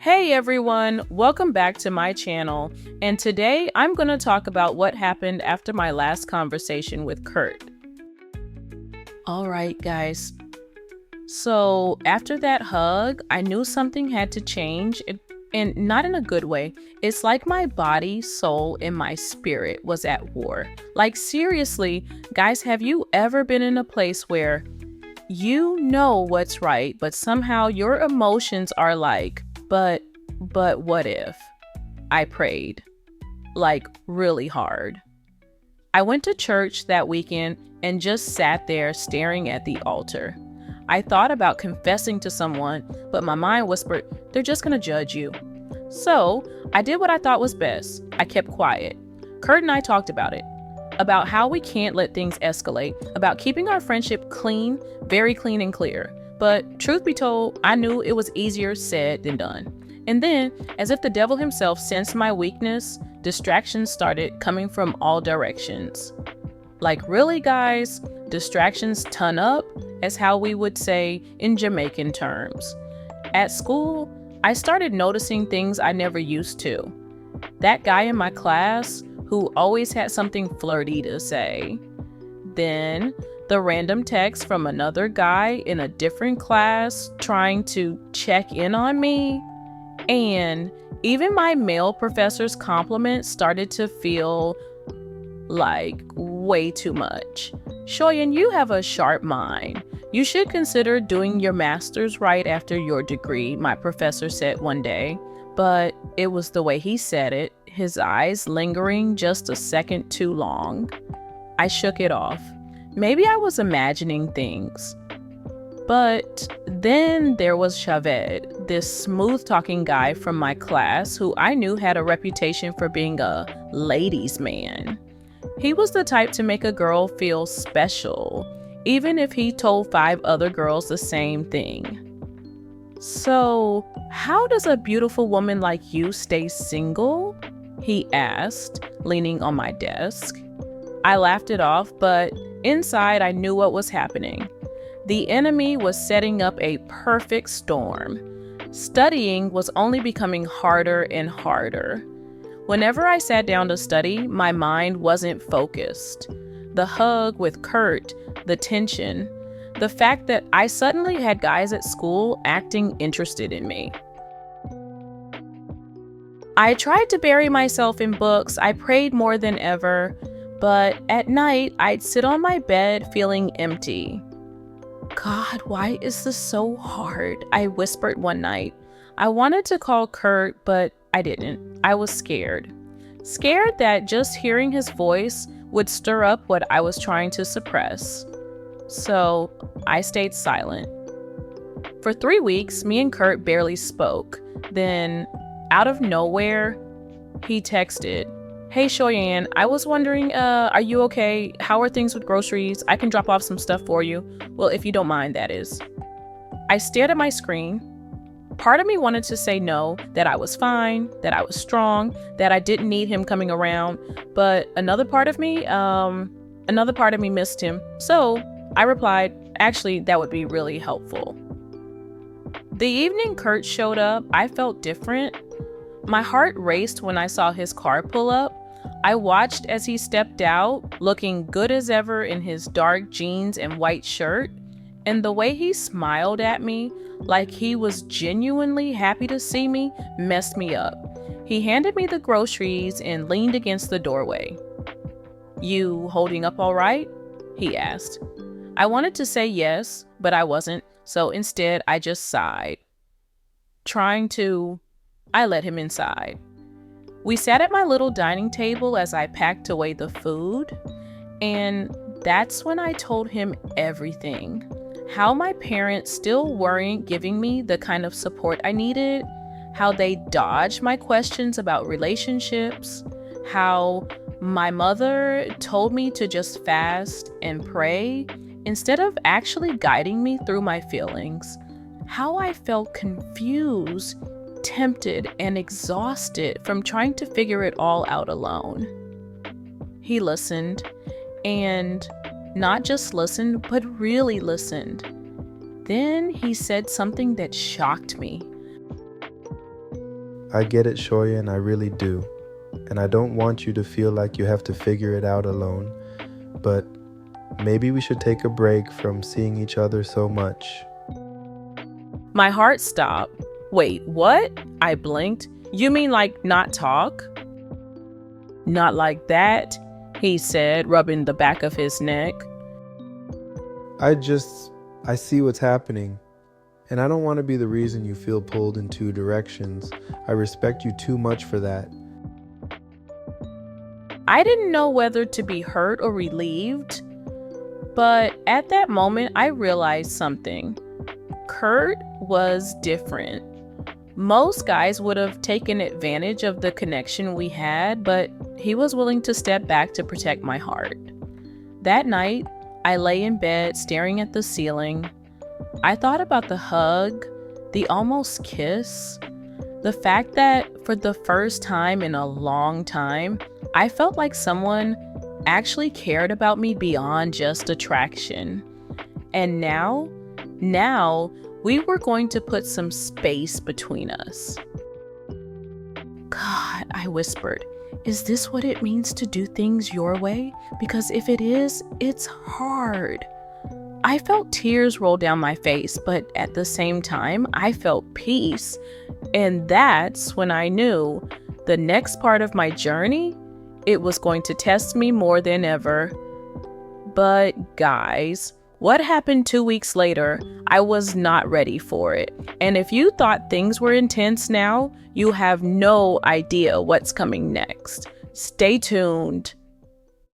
Hey everyone, welcome back to my channel, and today I'm going to talk about what happened after my last conversation with Kurt. Alright guys, so after that hug, I knew something had to change, and not in a good way. It's like my body, soul, and my spirit was at war. Like seriously, guys, have you ever been in a place where you know what's right, but somehow your emotions are like, but what if? I prayed, like really hard. I went to church that weekend and just sat there staring at the altar. I thought about confessing to someone, but my mind whispered, they're just gonna judge you. So I did what I thought was best. I kept quiet. Kurt and I talked about it, about how we can't let things escalate, about keeping our friendship clean, very clean and clear. But truth be told, I knew it was easier said than done. And then, as if the devil himself sensed my weakness, distractions started coming from all directions. Like really guys, distractions ton up, as how we would say in Jamaican terms. At school, I started noticing things I never used to. That guy in my class who always had something flirty to say. Then the random text from another guy in a different class trying to check in on me. And even my male professor's compliments started to feel like way too much. Shoyan, you have a sharp mind. You should consider doing your master's right after your degree, my professor said one day. But it was the way he said it, his eyes lingering just a second too long. I shook it off. Maybe I was imagining things. But then there was Javed, this smooth-talking guy from my class who I knew had a reputation for being a ladies' man. He was the type to make a girl feel special, even if he told 5 other girls the same thing. So, how does a beautiful woman like you stay single? He asked, leaning on my desk. I laughed it off, but inside I knew what was happening. The enemy was setting up a perfect storm. Studying was only becoming harder and harder. Whenever I sat down to study, my mind wasn't focused. The hug with Kurt, the tension, the fact that I suddenly had guys at school acting interested in me. I tried to bury myself in books. I prayed more than ever, but at night I'd sit on my bed feeling empty. God, why is this so hard? I whispered one night. I wanted to call Kurt, but I didn't. I was scared. Scared that just hearing his voice would stir up what I was trying to suppress. So I stayed silent. For 3 weeks, me and Kurt barely spoke. Then, out of nowhere, he texted, "Hey Shoyan, I was wondering, are you okay? How are things with groceries? I can drop off some stuff for you. Well, if you don't mind, that is." I stared at my screen. Part of me wanted to say no, that I was fine, that I was strong, that I didn't need him coming around. But another part of me missed him. So I replied, actually, that would be really helpful. The evening Kurt showed up, I felt different. My heart raced when I saw his car pull up. I watched as he stepped out, looking good as ever in his dark jeans and white shirt. And the way he smiled at me, like he was genuinely happy to see me, messed me up. He handed me the groceries and leaned against the doorway. "You holding up all right?" he asked. I wanted to say yes, but I wasn't, so instead I just sighed. I let him inside. We sat at my little dining table as I packed away the food, and that's when I told him everything. How my parents still weren't giving me the kind of support I needed, how they dodged my questions about relationships, how my mother told me to just fast and pray instead of actually guiding me through my feelings, how I felt confused, tempted, and exhausted from trying to figure it all out alone. He listened, and not just listened, but really listened. Then he said something that shocked me. I get it, Shoyan, I really do. And I don't want you to feel like you have to figure it out alone. But maybe we should take a break from seeing each other so much. My heart stopped. Wait, what? I blinked. You mean like not talk? Not like that, he said, rubbing the back of his neck. I see what's happening. And I don't want to be the reason you feel pulled in two directions. I respect you too much for that. I didn't know whether to be hurt or relieved, but at that moment I realized something. Kurt was different. Most guys would have taken advantage of the connection we had, but he was willing to step back to protect my heart. That night, I lay in bed staring at the ceiling. I thought about the hug, the almost kiss, the fact that for the first time in a long time, I felt like someone actually cared about me beyond just attraction. And now we were going to put some space between us. God, I whispered, is this what it means to do things your way? Because if it is, it's hard. I felt tears roll down my face, but at the same time, I felt peace. And that's when I knew the next part of my journey, it was going to test me more than ever. But guys, what happened 2 weeks later, I was not ready for it. And if you thought things were intense now, you have no idea what's coming next. Stay tuned.